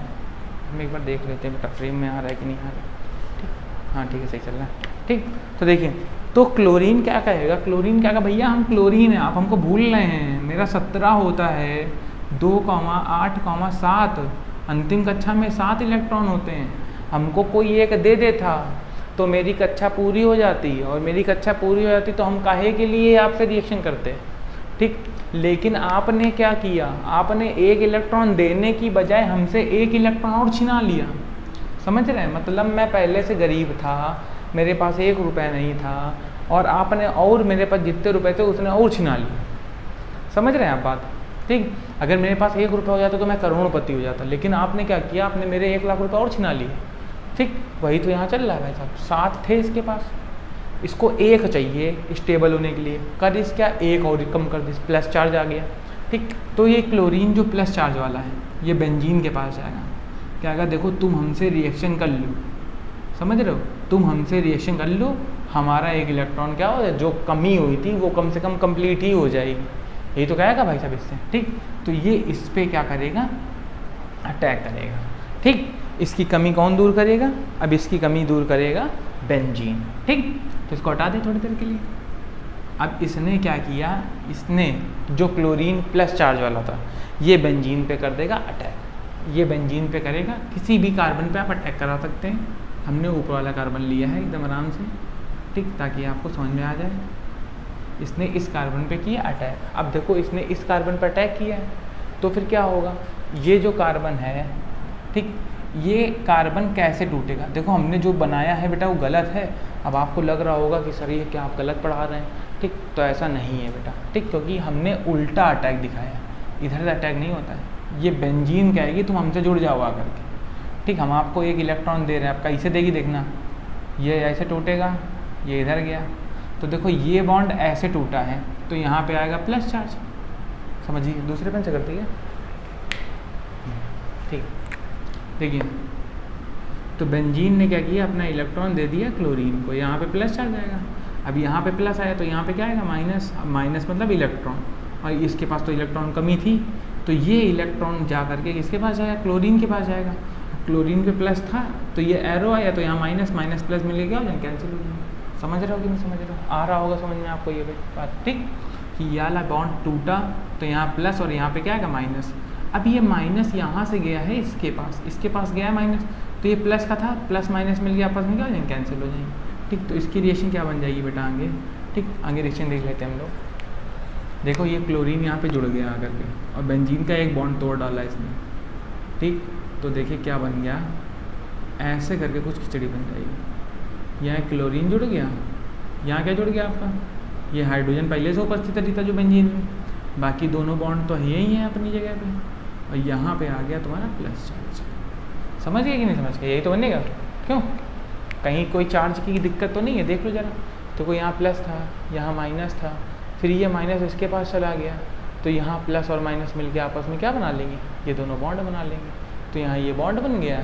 हम एक बार देख लेते हैं बेटा फ्रेम में आ रहा है कि नहीं आ रहा है, ठीक। हाँ ठीक है, सही चल रहा है, ठीक। तो देखिए तो क्लोरीन क्या कहेगा, क्लोरीन क्या कहेगा, भैया हम क्लोरीन हैं, आप हमको भूल रहे हैं, मेरा 17 होता है, 2, 8, 7, अंतिम कक्षा में 7 इलेक्ट्रॉन होते हैं, हमको कोई एक दे देता तो मेरी कक्षा पूरी हो जाती, और मेरी कक्षा पूरी हो जाती तो हम काहे के लिए आपसे रिएक्शन करते, ठीक। लेकिन आपने क्या किया, आपने एक इलेक्ट्रॉन देने की बजाय हमसे एक इलेक्ट्रॉन और छिना लिया, समझ रहे हैं। मतलब मैं पहले से गरीब था, मेरे पास 1 रुपया नहीं था, और आपने और मेरे पास जितने रुपए थे उसने और छिना लिया, समझ रहे हैं आप बात, ठीक। अगर मेरे पास 1 रुपया हो जाता तो मैं करोड़पति हो जाता, लेकिन आपने क्या किया, आपने मेरे 1 लाख रुपये और छिना लिए, ठीक। वही तो यहाँ चल रहा है भाई साहब, 7 थे इसके पास, इसको 1 चाहिए स्टेबल होने के लिए, कर इस क्या 1 और कम कर दी, प्लस चार्ज आ गया, ठीक। तो ये क्लोरीन जो प्लस चार्ज वाला है ये बेंजीन के पास जाएगा, क्या आएगा, देखो तुम हमसे रिएक्शन कर लो, समझ रहे हो, तुम हमसे रिएक्शन कर लो, हमारा एक इलेक्ट्रॉन क्या हो, जो कमी हुई थी वो कम से कम कंप्लीट ही हो जाएगी, यही तो कहेगा भाई साहब इससे, ठीक। तो ये इस पर क्या करेगा, अटैक करेगा, ठीक। इसकी कमी कौन दूर करेगा, अब इसकी कमी दूर करेगा बेंजीन, ठीक। तो इसको हटा दें थोड़ी देर के लिए। अब इसने क्या किया, इसने जो क्लोरीन प्लस चार्ज वाला था ये बेंजीन पे कर देगा अटैक, ये बेंजीन पे करेगा, किसी भी कार्बन पे आप अटैक करा सकते हैं, हमने ऊपर वाला कार्बन लिया है एकदम आराम से, ठीक, ताकि आपको समझ में आ जाए। इसने इस कार्बन पे किया अटैक, अब देखो इसने इस कार्बन पर अटैक किया है तो फिर क्या होगा, ये जो कार्बन है, ठीक, ये कार्बन कैसे टूटेगा, देखो हमने जो बनाया है बेटा वो गलत है। अब आपको लग रहा होगा कि सर ये क्या आप गलत पढ़ा रहे हैं, ठीक, तो ऐसा नहीं है बेटा, ठीक, क्योंकि हमने उल्टा अटैक दिखाया, इधर से अटैक नहीं होता है। ये बेंजीन कहेगी तुम हमसे जुड़ जाओ आकर के, ठीक, हम आपको एक इलेक्ट्रॉन दे रहे हैं, आप कैसे देगी देखना, ये ऐसे टूटेगा, ये इधर गया, तो देखो ये बॉन्ड ऐसे टूटा है तो यहाँ पे आएगा प्लस चार्ज, समझिए, दूसरे पेन से करती है, ठीक। देखिए तो बेंजीन ने क्या किया, अपना इलेक्ट्रॉन दे दिया क्लोरीन को, यहाँ पे प्लस चार्ज आएगा, अब यहाँ पे प्लस आया तो यहाँ पे क्या आएगा माइनस, माइनस मतलब इलेक्ट्रॉन, और इसके पास तो इलेक्ट्रॉन कमी थी तो ये इलेक्ट्रॉन जा करके किसके पास जाएगा, क्लोरीन के पास जाएगा, क्लोरीन पे प्लस था तो ये एरो आया तो यहाँ माइनस माइनस प्लस मिल गया, कैंसिल हो जाएगा, समझ रहे हो कि नहीं समझ रहे हो, आ रहा होगा समझ में आपको ये बात, ठीक, कि ये वाला बॉन्ड टूटा तो यहाँ प्लस और यहाँ पे क्या आएगा माइनस। अब ये माइनस यहाँ से गया है इसके पास गया है माइनस, तो ये प्लस का था, प्लस माइनस मिल गया, आपस में क्या हो जाएंगे, कैंसिल हो जाएंगे, ठीक। तो इसकी रिएक्शन क्या बन जाएगी बेटा आगे, ठीक। आगे रिएक्शन देख लेते हैं हम लोग। देखो ये क्लोरीन यहाँ पे जुड़ गया आकर के और बेंजीन का एक बॉन्ड तोड़ डाला इसने, ठीक। तो देखिए क्या बन गया, ऐसे करके कुछ खिचड़ी बन जाएगी। यहाँ क्लोरीन जुड़ गया, यहाँ क्या जुड़ गया आपका, ये हाइड्रोजन पहले से उपस्थित था जो बेंजीन में, बाकी दोनों बॉन्ड तो यही हैं अपनी जगह पे, और यहाँ पे आ गया तुम्हारा प्लस चार्ज। समझ गए कि नहीं समझ गए, यही तो बनेगा। क्यों, कहीं कोई चार्ज की दिक्कत तो नहीं है, देख लो जरा। तो कोई यहाँ प्लस था, यहाँ माइनस था, फिर ये माइनस इसके पास चला गया, तो यहाँ प्लस और माइनस मिल के आपस में क्या बना लेंगे, ये दोनों बॉन्ड बना लेंगे। तो यहाँ ये बॉन्ड बन गया,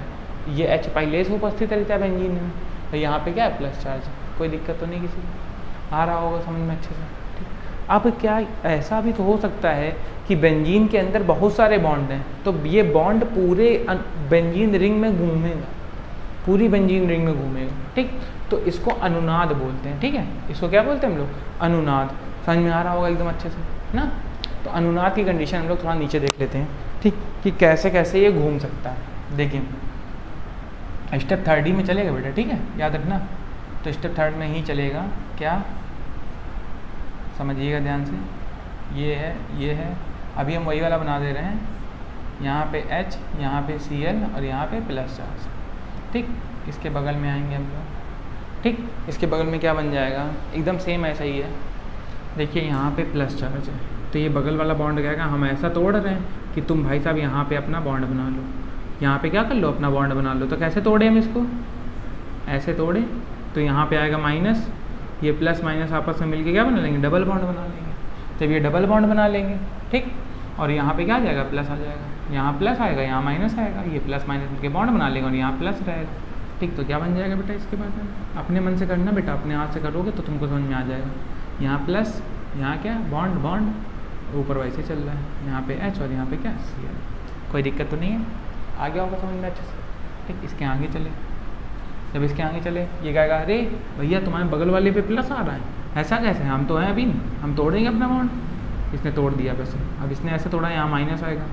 ये H पहले से उपस्थित रहता है बेंजीन में, और यहाँ पे क्या है, प्लस चार्ज। कोई दिक्कत तो नहीं किसी को, आ रहा होगा समझ में अच्छे से, ठीक। अब क्या ऐसा भी तो हो सकता है कि बेंजीन के अंदर बहुत सारे बॉन्ड हैं, तो ये बॉन्ड पूरे बेंजीन रिंग में घूमेगा, पूरी बेंजीन रिंग में घूमेगा, ठीक। तो इसको अनुनाद बोलते हैं, ठीक है। इसको क्या बोलते हैं हम लोग, अनुनाद। समझ में आ रहा होगा एकदम अच्छे से ना। तो अनुनाद की कंडीशन हम लोग थोड़ा नीचे देख लेते हैं, ठीक, कि कैसे कैसे ये घूम सकता है। देखिए स्टेप 3 में चलेगा बेटा, ठीक है, याद रखना। तो स्टेप 3 में ही चलेगा, क्या समझिएगा ध्यान से, ये है। अभी हम वही वाला बना दे रहे हैं, यहाँ पे H, यहाँ पे Cl और यहाँ पे प्लस चार्ज, ठीक। इसके बगल में आएंगे हम लोग, ठीक। इसके बगल में क्या बन जाएगा, एकदम सेम ऐसा ही है। देखिए यहाँ पे प्लस चार्ज है, तो ये बगल वाला बॉन्ड कहेगा हम ऐसा तोड़ रहे हैं कि तुम भाई साहब यहाँ पे अपना बॉन्ड बना लो, यहाँ पे क्या कर लो, अपना बॉन्ड बना लो। तो कैसे तोड़े हम इसको, ऐसे तोड़े, तो यहाँ पे आएगा माइनस, ये प्लस माइनस आपस में मिलके क्या बना लेंगे, डबल बॉन्ड बना लेंगे। तब ये डबल बॉन्ड बना लेंगे, ठीक। और यहाँ पे क्या आ जाएगा, प्लस आ जाएगा, यहाँ प्लस आएगा, यहाँ माइनस आएगा, ये प्लस माइनस मिलके बॉन्ड बना लेंगे और यहाँ प्लस रहेगा, ठीक। तो क्या बन जाएगा बेटा, इसके बाद में अपने मन से करना बेटा, अपने हाथ से करोगे तो तुमको समझ में आ जाएगा। यहाँ प्लस, यहाँ क्या, बॉन्ड बॉन्ड ऊपर वैसे चल रहा है, यहाँ पे H और यहाँ पे क्या, Cl। कोई दिक्कत तो नहीं है, आ गया होगा समझ में अच्छे से, ठीक। इसके आगे चले, जब इसके आगे चले ये कहेगा अरे भैया तुम्हारे बगल वाले पे प्लस आ रहा है, ऐसा कैसे, हम तो हैं अभी, हम तोड़ेंगे अपना बॉन्ड। इसने तोड़ दिया वैसे, अब इसने ऐसे तोड़ा, यहाँ माइनस आएगा,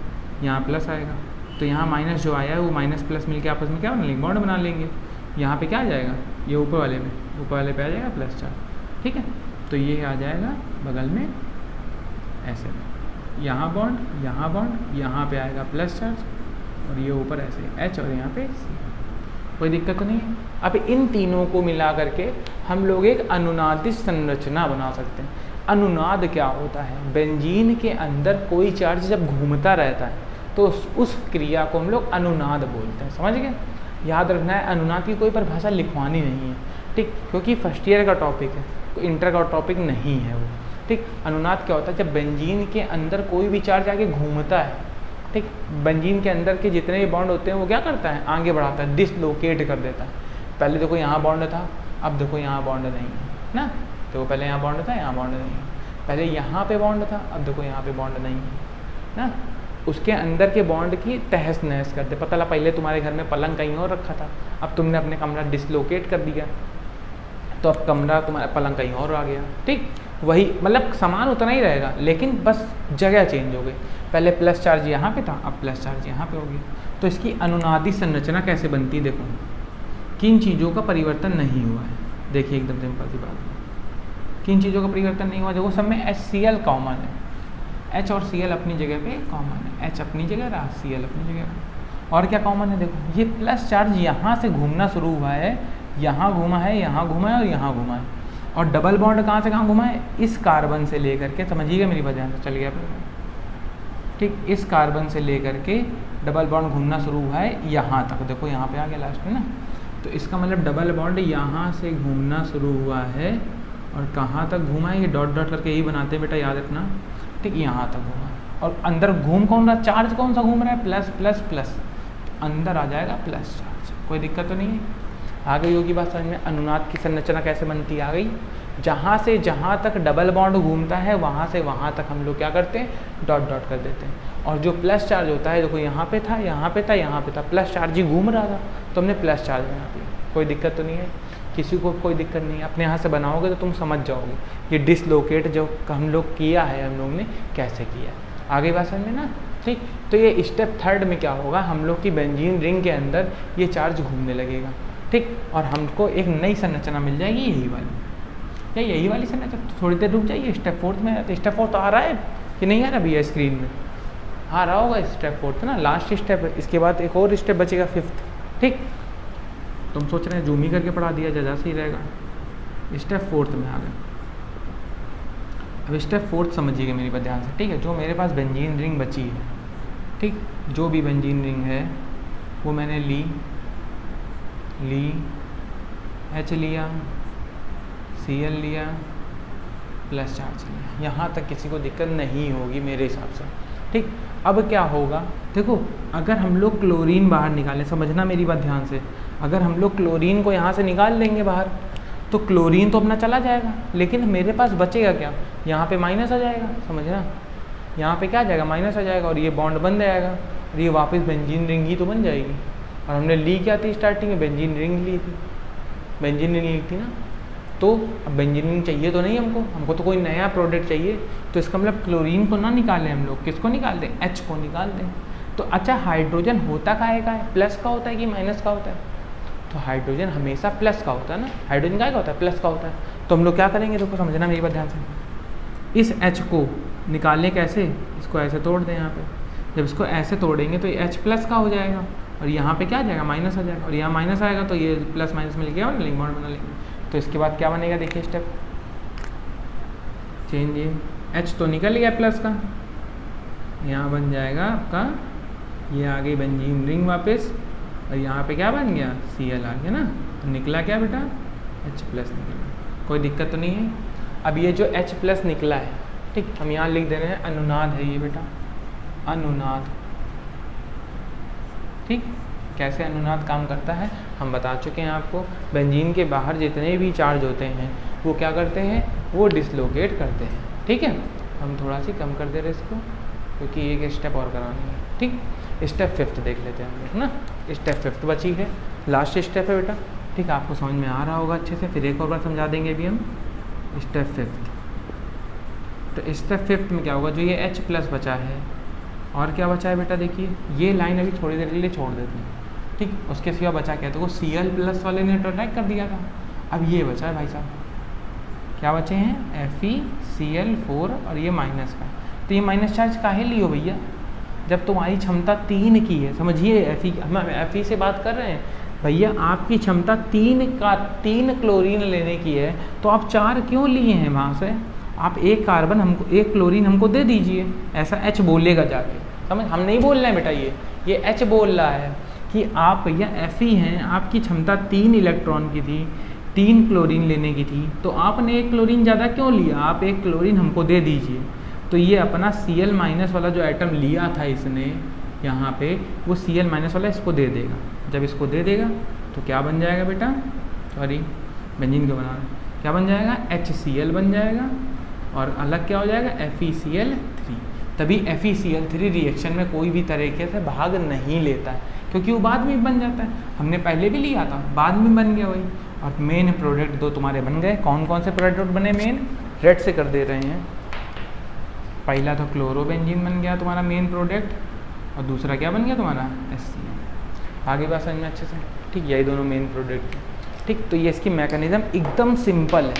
यहाँ प्लस आएगा, तो यहाँ माइनस जो आया है वो माइनस प्लस मिलके आपस में क्या बना लेंगे, बॉन्ड बना लेंगे। यहाँ पे क्या आ जाएगा, ये ऊपर वाले पे आ जाएगा प्लस चार्ज, ठीक है। तो ये आ जाएगा बगल में ऐसे, यहाँ बॉन्ड, यहाँ पे आएगा प्लस चार्ज और ये ऊपर ऐसे H और यहाँ पे C। कोई दिक्कत तो नहीं है। अब इन तीनों को मिला करके हम लोग एक अनुनादित संरचना बना सकते हैं। अनुनाद क्या होता है, बेंजीन के अंदर कोई चार्ज जब घूमता रहता है तो उस क्रिया को हम लोग अनुनाद बोलते हैं। समझ गए, याद रखना है, अनुनाद की कोई परिभाषा लिखवानी नहीं है, ठीक, क्योंकि फर्स्ट ईयर का टॉपिक है, कोई इंटर का टॉपिक नहीं है वो, ठीक। अनुनाद क्या होता है, जब बेंजीन के अंदर कोई भी चार्ज आगे घूमता है, ठीक, बेंजीन के अंदर के जितने भी बॉन्ड होते हैं वो क्या करता है, आगे बढ़ाता है, डिसलोकेट कर देता है। पहले देखो यहाँ बॉन्ड था, अब देखो यहाँ बॉन्ड नहीं है ना, तो पहले यहाँ बॉन्ड था, यहाँ बॉन्ड नहीं है, पहले यहाँ पे बॉन्ड था, अब देखो यहाँ पे बॉन्ड नहीं है ना। उसके अंदर के बॉन्ड की तहस नहस कर दे। पता लगा पहले तुम्हारे घर में पलंग कहीं और रखा था, अब तुमने अपने कमरा डिसलोकेट कर दिया, तो अब कमरा तुम्हारा पलंग कहीं और आ गया, ठीक। वही मतलब सामान उतना ही रहेगा, लेकिन बस जगह चेंज हो गई। पहले प्लस चार्ज यहाँ पे था, अब प्लस चार्ज यहाँ पे हो गया। तो इसकी अनुनादित संरचना कैसे बनती है, देखो किन चीज़ों का परिवर्तन नहीं हुआ है। देखिए एकदम सिंपल सी बात, किन चीज़ों का परिवर्तन नहीं हुआ, देखो सब में HCl कॉमन है, H और Cl अपनी जगह पे कॉमन है, H अपनी जगह रहा, Cl अपनी जगह रहा। और क्या कॉमन है, देखो ये प्लस चार्ज यहाँ से घूमना शुरू हुआ है, यहाँ घूमा है, यहाँ घूमा है और यहाँ घूमा है। और डबल बॉन्ड कहाँ से कहाँ घुमा है, इस कार्बन से लेकर के, समझिएगा मेरी वजह से चल गया, ठीक, इस कार्बन से लेकर के डबल बॉन्ड घूमना शुरू हुआ है यहाँ तक, देखो यहाँ पे आ गया लास्ट में ना। तो इसका मतलब डबल बॉन्ड यहाँ से घूमना शुरू हुआ है और कहाँ तक घूमा है, ये डॉट डॉट करके यही बनाते हैं बेटा, याद रखना, ठीक, यहाँ तक घूमा है। और अंदर घूम कौन रहा, चार्ज कौन सा घूम रहा है, प्लस प्लस प्लस, अंदर आ जाएगा प्लस चार्ज। कोई दिक्कत तो नहीं है, आ गई होगी बात समझ में। अनुनाद की संरचना कैसे बनती है, आ गई। जहाँ से जहाँ तक डबल बॉन्ड घूमता है वहाँ से वहाँ तक हम लोग क्या करते हैं, डॉट डॉट कर देते हैं। और जो प्लस चार्ज होता है, देखो यहाँ पे था, यहाँ पे था, यहाँ पे था, प्लस चार्ज ही घूम रहा था, तो हमने प्लस चार्ज बना दिया। कोई दिक्कत तो नहीं है, किसी को कोई दिक्कत नहीं है। अपने यहाँ से बनाओगे तो तुम समझ जाओगे ये डिसलोकेट जो हम लोग किया है, हम लोग ने कैसे किया। आगे बात समझ में ना, ठीक। तो ये स्टेप 3 में क्या होगा, हम लोग की बेंजीन रिंग के अंदर ये चार्ज घूमने लगेगा, ठीक, और हमको एक नई संरचना मिल जाएगी यही वाली, या यही वाली संरचना। तो थोड़ी देर रुक जाइए, स्टेप 4 में आते। स्टेप 4 तो आ रहा है कि नहीं आ रहा भैया स्क्रीन में? आ रहा होगा स्टेप 4 ना, लास्ट स्टेप है। इसके बाद एक और स्टेप बचेगा 5th। ठीक, तुम सोच रहे हैं जूम ही करके पढ़ा दिया ज़्यादा सही रहेगा। स्टेप 4 में आ गए। अब स्टेप 4 समझिएगा मेरी बात ध्यान से, ठीक है। जो मेरे पास बेंजीन रिंग बची है, ठीक, जो भी बेंजीन रिंग है वो मैंने ली H लिया, Cl लिया, प्लस चार्ज लिया। यहाँ तक किसी को दिक्कत नहीं होगी मेरे हिसाब से, ठीक। अब क्या होगा, देखो अगर हम लोग क्लोरीन बाहर निकालें, समझना मेरी बात ध्यान से, अगर हम लोग क्लोरीन को यहाँ से निकाल लेंगे बाहर, तो क्लोरीन तो अपना चला जाएगा, लेकिन मेरे पास बचेगा क्या? यहाँ पे माइनस आ जाएगा, समझना, यहाँ पे क्या आ जाएगा? माइनस आ जाएगा, और ये बॉन्ड बन जाएगा, और ये वापस बेंजीन रिंग ही तो बन जाएगी। और हमने ली क्या थी स्टार्टिंग में? बेंजीन रिंग ली थी, बेंजीन रिंग ली थी ना। तो अब बेंजीन रिंग चाहिए तो नहीं हमको तो कोई नया प्रोडक्ट चाहिए। तो इसका मतलब क्लोरीन को ना निकालें हम लोग, किसको निकाल दें? H को निकाल दें। तो अच्छा, हाइड्रोजन होता काहे का है? प्लस का होता है कि माइनस का होता है? तो हाइड्रोजन हमेशा प्लस का होता है ना। हाइड्रोजन का होता है? प्लस का होता है। तो हम लोग क्या करेंगे, देखो समझना मेरी बात ध्यान से, इस H को निकालने कैसे? इसको ऐसे तोड़ दें यहाँ पे। जब इसको ऐसे तोड़ेंगे तो ये H प्लस का हो जाएगा, और यहाँ पे क्या आ जाएगा? माइनस आ जाएगा, और यहाँ माइनस आएगा तो ये प्लस माइनस मिल गया, बना लेंगे, बॉन्ड बना लेंगे। तो इसके बाद क्या बनेगा, देखिए स्टेप चेंज, ये H तो निकल गया प्लस का, यहाँ बन जाएगा आपका, ये आ गई बेंजीन रिंग वापस, और यहाँ पे क्या बन गया? Cl आ गया ना। तो निकला क्या बेटा? H प्लस निकला। कोई दिक्कत तो नहीं है। अब ये जो H प्लस निकला है, ठीक, हम यहाँ लिख दे रहे हैं अनुनाद है ये बेटा, अनुनाद। ठीक, कैसे अनुनाद काम करता है हम बता चुके हैं आपको। बेंजीन के बाहर जितने भी चार्ज होते हैं वो क्या करते हैं? वो डिसलोकेट करते हैं, ठीक है। हम थोड़ा सी कम कर दे रहे इसको, क्योंकि एक स्टेप और करानी है, ठीक। स्टेप 5 देख लेते हैं हम लोग ना। स्टेप 5 बची है, लास्ट स्टेप है बेटा, ठीक। आपको समझ में आ रहा होगा अच्छे से, फिर एक और बार समझा देंगे अभी हम। स्टेप 5, तो स्टेप 5 में क्या होगा? जो ये H प्लस बचा है, और क्या बचा है बेटा? देखिए ये लाइन अभी थोड़ी देर के लिए छोड़ देते हैं, ठीक। उसके सिवा बचा क्या? तो वो Cl प्लस वाले ने अटैक कर दिया था। अब ये बचा है भाई साहब, क्या बचे हैं? FeCl4 और ये माइनस का। तो ये माइनस चार्ज काहे लियो भैया? जब तुम्हारी क्षमता 3 की है, समझिए, हम Fe से बात कर रहे हैं भैया, आपकी क्षमता 3 क्लोरीन लेने की है, तो आप 4 क्यों लिए हैं वहाँ से? आप एक कार्बन हमको, एक क्लोरीन हमको दे दीजिए, ऐसा H बोलेगा जाके, समझ। हम नहीं बोल रहे हैं बेटा, ये H बोल रहा है कि आप भैया Fe हैं, आपकी क्षमता 3 इलेक्ट्रॉन की थी, 3 क्लोरीन लेने की थी, तो आपने एक क्लोरीन ज़्यादा क्यों लिया? आप एक क्लोरीन हमको दे दीजिए। तो ये अपना Cl माइनस वाला जो एटम लिया था इसने यहाँ पे, वो Cl माइनस वाला इसको दे देगा। जब इसको दे देगा तो क्या बन जाएगा बेटा? सॉरी, बेंजीन को बनाना, क्या बन जाएगा? HCl बन जाएगा, और अलग क्या हो जाएगा? FeCl3। तभी FeCl3 रिएक्शन में कोई भी तरीके से भाग नहीं लेता है, क्योंकि वो बाद में बन जाता है। हमने पहले भी लिया था, बाद में बन गया वही। और मेन प्रोडक्ट 2 तुम्हारे बन गए। कौन कौन से प्रोडक्ट बने मेन? रेड से कर दे रहे हैं। पहला तो क्लोरोबेंजीन बन गया तुम्हारा मेन प्रोडक्ट, और दूसरा क्या बन गया तुम्हारा? HCl। आगे बात समझ में अच्छे से, ठीक। यही दोनों मेन प्रोडक्ट हैं, ठीक। तो ये इसकी मैकेनिज्म एकदम सिंपल है,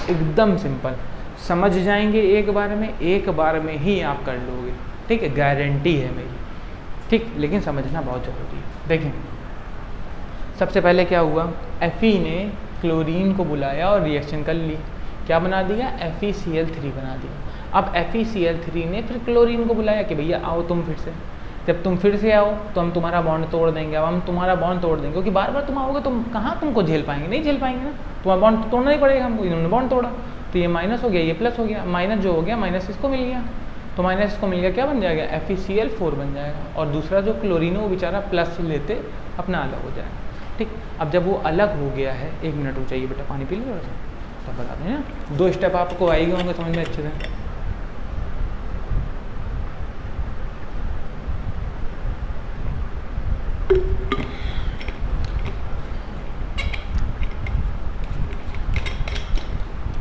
एकदम सिंपल। समझ जाएंगे एक बार में ही आप कर लोगे, ठीक है, गारंटी है मेरी, ठीक। लेकिन समझना बहुत ज़रूरी है। देखें, सबसे पहले क्या हुआ? Fe ने क्लोरीन को बुलाया और रिएक्शन कर ली, क्या बना दिया? FeCl3 बना दिया। अब FeCl3 ने फिर क्लोरीन को बुलाया कि भैया आओ तुम फिर से। जब तुम फिर से आओ तो हम तुम्हारा बॉन्ड तोड़ देंगे। अब हम तुम्हारा बॉन्ड तोड़ देंगे, क्योंकि बार बार तुम आओगे, तुम कहाँ तुमको झेल पाएंगे? नहीं झेल पाएंगे ना, तुम्हारा बॉन्ड तोड़ना ही पड़ेगा हमको। इन्होंने बॉन्ड तोड़ा तो ये माइनस हो गया, ये प्लस हो गया। माइनस जो हो गया, माइनस इसको मिल गया, तो माइनस इसको मिल गया, क्या बन जाएगा? FeCl4 बन जाएगा। और दूसरा जो क्लोरीन है वो बेचारा प्लस लेते अपना अलग हो जाएगा, ठीक। अब जब वो अलग हो गया है, 1 मिनट रुक जाइए बेटा, पानी पी लो थोड़ा सा, तब बता दें ना। 2 स्टेप आपको आएंगे होंगे समझ में अच्छे से।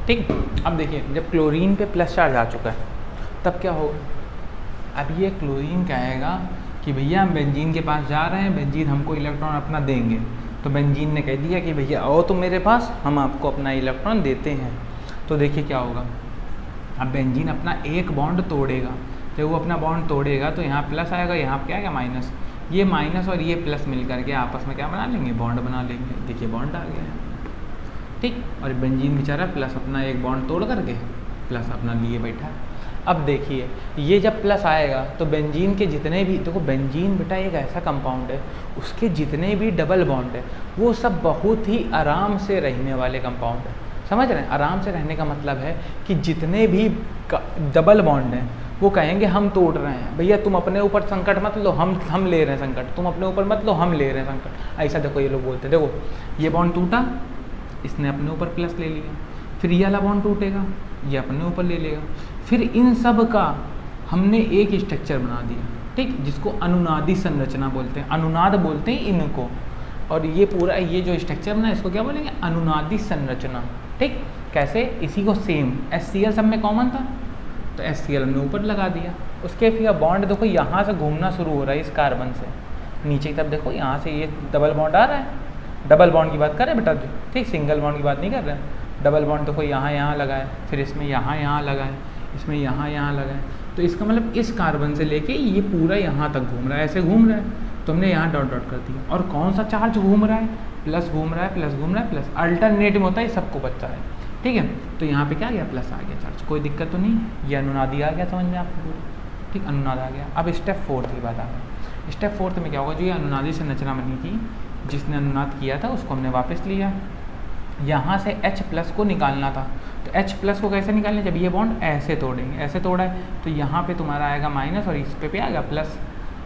ठीक, अब देखिए, जब क्लोरीन पे प्लस चार्ज आ चुका है तब क्या होगा? अब ये क्लोरीन कहेगा कि भैया हम बेंजीन के पास जा रहे हैं, बेंजीन हमको इलेक्ट्रॉन अपना देंगे। तो बेंजीन ने कह दिया कि भैया आओ तुम मेरे पास, हम आपको अपना इलेक्ट्रॉन देते हैं। तो देखिए क्या होगा, अब बेंजीन अपना एक बॉन्ड तोड़ेगा, जब वो अपना बॉन्ड तोड़ेगा तो यहाँ प्लस आएगा, यहाँ क्या आएगा माइनस, ये माइनस और ये प्लस मिल करके आपस में क्या बना लेंगे, बॉन्ड बना लेंगे। देखिए बॉन्ड आ गया है, ठीक। और बेंजीन बेचारा प्लस अपना एक बॉन्ड तोड़ करके प्लस अपना लिए बैठा है। अब देखिए ये जब प्लस आएगा तो बेंजीन के जितने भी, देखो बेंजीन बेटा एक ऐसा कंपाउंड है, उसके जितने भी डबल बॉन्ड है वो सब बहुत ही आराम से रहने वाले कंपाउंड है। समझ रहे हैं, आराम से रहने का मतलब है कि जितने भी डबल बॉन्ड हैं वो कहेंगे हम तोड़ रहे हैं, भैया तुम अपने ऊपर संकट मत लो, हम ले रहे हैं संकट, तुम अपने ऊपर मत लो, हम ले रहे हैं संकट। ऐसा देखो ये लोग बोलते हैं, देखो ये बॉन्ड टूटा, इसने अपने ऊपर प्लस ले लिया, फिर ये वाला बॉन्ड टूटेगा, ये अपने ऊपर ले लेगा, फिर इन सब का हमने एक स्ट्रक्चर बना दिया, ठीक, जिसको अनुनादी संरचना बोलते हैं, अनुनाद बोलते हैं इनको। और ये पूरा ये जो स्ट्रक्चर बना इसको क्या बोलेंगे, अनुनादी संरचना, ठीक। कैसे, इसी को सेम HCl सब में कॉमन था तो HCl हमने ऊपर लगा दिया, उसके फिर बॉन्ड देखो यहाँ से घूमना शुरू हो रहा है इस कार्बन से नीचे की तरफ, देखो यहाँ से ये डबल बॉन्ड आ रहा है, डबल बॉन्ड की बात कर रहे हैं बेटा, ठीक, सिंगल बॉन्ड की बात नहीं कर रहे हैं। डबल बॉन्ड देखो यहाँ लगा है, फिर इसमें यहाँ लगा है, इसमें यहाँ लगा है, तो इसका मतलब इस कार्बन से लेके ये पूरा यहाँ तक घूम रहा है, ऐसे घूम रहा है, तो हमने यहाँ डॉट डॉट कर दिया। और कौन सा चार्ज घूम रहा है, प्लस घूम रहा है, प्लस घूम रहा है, प्लस अल्टरनेटिव होता है, सबको बच्चा है, ठीक है। तो यहाँ पे क्या आ गया, प्लस आ गया चार्ज, कोई दिक्कत तो नहीं है, ये अनुनादी आ गया समझ में आपको पूरा, ठीक, अनुनाद आ गया। अब स्टेप 4 की बात आ गई, स्टेप 4 में क्या होगा, जो ये अनुनादी संरचना बनी थी, जिसने अनुनाद किया था उसको हमने वापस लिया, यहाँ से H+ को निकालना था, तो H+ को कैसे निकालना, जब ये बॉन्ड ऐसे तोड़ेंगे, ऐसे तोड़ा है तो यहाँ पे तुम्हारा आएगा माइनस और इस पे आएगा प्लस,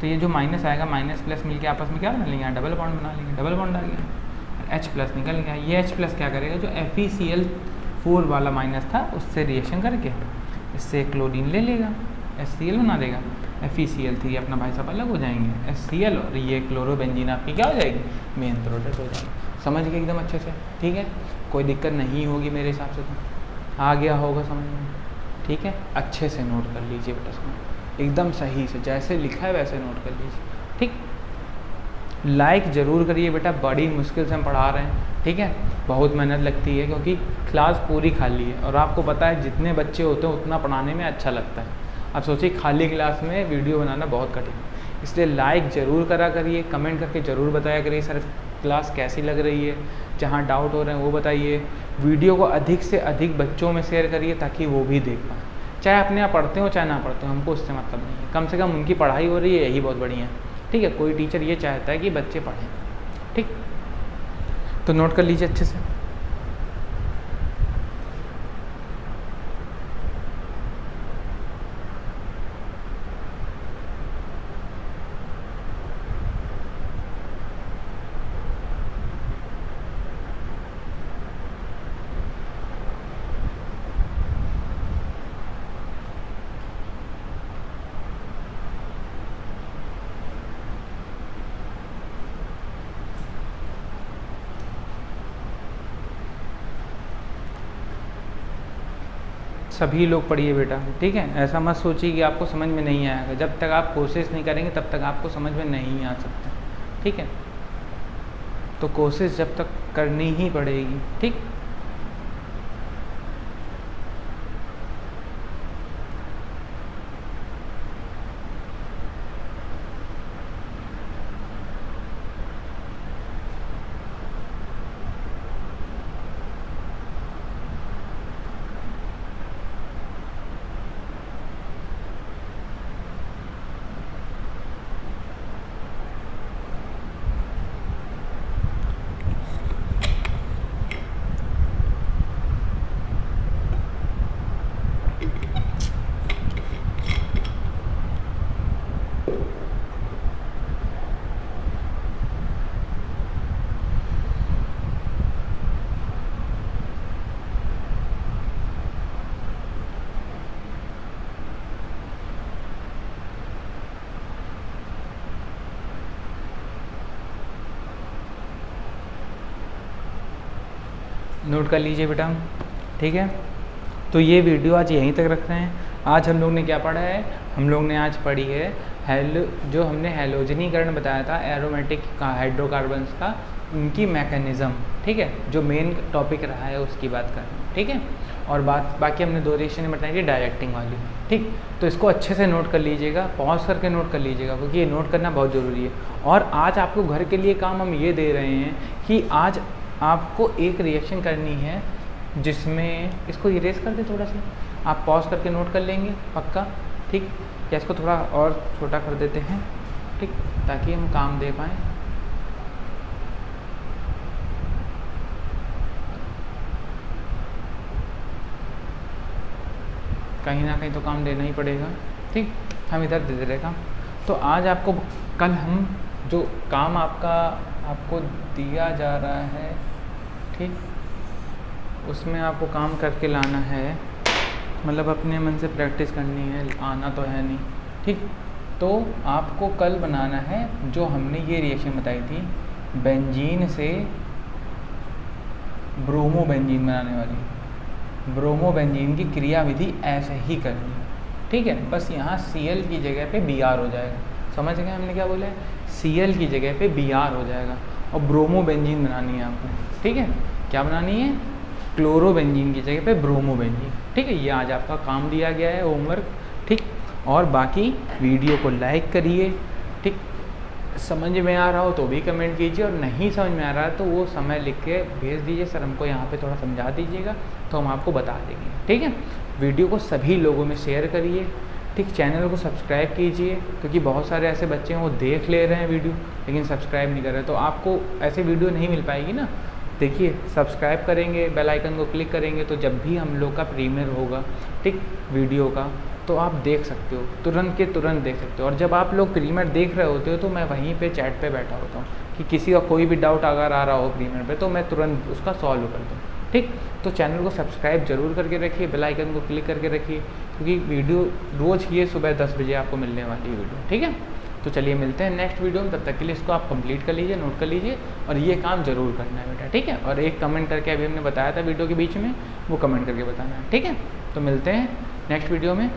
तो ये जो माइनस आएगा माइनस प्लस मिलके आपस में क्या बना लेंगे, डबल बॉन्ड बना लेंगे, डबल बॉन्ड आ गया, H+ निकल गया। ये H+ क्या करेगा, जो FeCl4 वाला माइनस था उससे रिएक्शन करके इससे क्लोरीन ले लेगा, HCl बना देगा, FeCl3 अपना भाई साहब अलग हो जाएंगे, HCl और ये क्लोरोबेंजीन आपकी क्या हो जाएगी, मेन प्रोडक्ट हो जाएगी। समझ गए एकदम अच्छे से, ठीक है, कोई दिक्कत नहीं होगी मेरे हिसाब से, तो आ गया होगा समझ में, ठीक है। अच्छे से नोट कर लीजिए बेटा, इसको एकदम सही से जैसे लिखा है वैसे नोट कर लीजिए, ठीक। लाइक ज़रूर करिए बेटा, बड़ी मुश्किल से हम पढ़ा रहे हैं, ठीक है, बहुत मेहनत लगती है क्योंकि क्लास पूरी खाली है और आपको पता है जितने बच्चे होते हैं उतना पढ़ाने में अच्छा लगता है। अब सोचिए खाली क्लास में वीडियो बनाना बहुत कठिन, इसलिए लाइक ज़रूर करा करिए, कमेंट करके ज़रूर बताया करिए सर क्लास कैसी लग रही है, जहाँ डाउट हो रहे हैं वो बताइए, वीडियो को अधिक से अधिक बच्चों में शेयर करिए ताकि वो भी देख पाएँ, चाहे अपने आप पढ़ते हो चाहे ना पढ़ते हो, हमको उससे मतलब नहीं है, कम से कम उनकी पढ़ाई हो रही है यही बहुत बढ़िया है, ठीक है। कोई टीचर ये चाहता है कि बच्चे पढ़ें, ठीक, तो नोट कर लीजिए अच्छे से। सभी लोग पढ़िए बेटा, ठीक है, ऐसा मत सोचिए कि आपको समझ में नहीं आएगा, जब तक आप कोशिश नहीं करेंगे तब तक आपको समझ में नहीं आ सकता, ठीक है। तो कोशिश जब तक करनी ही पड़ेगी, ठीक। नोट कर लीजिए बेटा, ठीक है। तो ये वीडियो आज यहीं तक रख रहे हैं। आज हम लोग ने क्या पढ़ा है, हम लोग ने आज पढ़ी है जो हमने हैलोजनीकरण बताया था एरोमेटिक हाइड्रोकार्बन्स का, उनकी मैकेनिज़्म, ठीक है, जो मेन टॉपिक रहा है उसकी बात कर रहे हैं, ठीक है। और बाकी हमने 2 रिएक्शन बताई थी डायरेक्टिंग वाली, ठीक। तो इसको अच्छे से नोट कर लीजिएगा, पॉज करके नोट कर लीजिएगा, क्योंकि ये नोट करना बहुत ज़रूरी है। और आज आपको घर के लिए काम हम ये दे रहे हैं कि आज आपको एक रिएक्शन करनी है जिसमें, इसको इरेज कर दे थोड़ा सा, आप पॉज करके नोट कर लेंगे पक्का, ठीक। या इसको थोड़ा और छोटा कर देते हैं, ठीक, ताकि हम काम दे पाएँ। कहीं ना कहीं तो काम देना ही पड़ेगा, ठीक। हम इधर दे रहे काम। तो आज आपको कल हम जो काम आपको दिया जा रहा है, ठीक, उसमें आपको काम करके लाना है, मतलब अपने मन से प्रैक्टिस करनी है, आना तो है नहीं, ठीक। तो आपको कल बनाना है जो हमने ये रिएक्शन बताई थी, बेंजीन से ब्रोमोबेंजीन बनाने वाली, ब्रोमोबेंजीन की क्रियाविधि ऐसे ही करनी, ठीक है। बस यहाँ Cl की जगह पे Br हो जाएगा, समझ गए हमने क्या बोला है, Cl की जगह पे Br हो जाएगा, और ब्रोमोबेंजीन बनानी है आपको, ठीक है। क्या बनानी है, क्लोरोबेंजीन की जगह पे ब्रोमोबेंजीन, ठीक है। ये आज आपका काम दिया गया है, होमवर्क, ठीक। और बाकी वीडियो को लाइक करिए, ठीक। समझ में आ रहा हो तो भी कमेंट कीजिए, और नहीं समझ में आ रहा है तो वो समय लिख के भेज दीजिए, सर हमको यहाँ पे थोड़ा समझा दीजिएगा, तो हम आपको बता देंगे, ठीक है। वीडियो को सभी लोगों में शेयर करिए, ठीक। चैनल को सब्सक्राइब कीजिए, क्योंकि बहुत सारे ऐसे बच्चे हैं वो देख ले रहे हैं वीडियो लेकिन सब्सक्राइब नहीं कर रहे, तो आपको ऐसे वीडियो नहीं मिल पाएगी ना। देखिए, सब्सक्राइब करेंगे, बेल आइकन को क्लिक करेंगे, तो जब भी हम लोग का प्रीमियर होगा, ठीक, वीडियो का, तो आप देख सकते हो, तुरंत के तुरंत देख सकते हो। और जब आप लोग प्रीमियर देख रहे होते हो तो मैं वहीं पे चैट पे बैठा होता हूँ कि किसी का कोई भी डाउट अगर आ रहा हो प्रीमियर पे, तो मैं तुरंत उसका सॉल्व कर दूँ, ठीक। तो चैनल को सब्सक्राइब जरूर करके रखिए, बेल आइकन को क्लिक करके रखिए, क्योंकि वीडियो रोज़ ये सुबह 10 बजे आपको मिलने वाली है वीडियो, ठीक है। तो चलिए मिलते हैं नेक्स्ट वीडियो में, तब तक के लिए इसको आप कंप्लीट कर लीजिए, नोट कर लीजिए, और ये काम जरूर करना है बेटा, ठीक है। और एक कमेंट करके अभी हमने बताया था वीडियो के बीच में, वो कमेंट करके बताना है, ठीक है। तो मिलते हैं नेक्स्ट वीडियो में।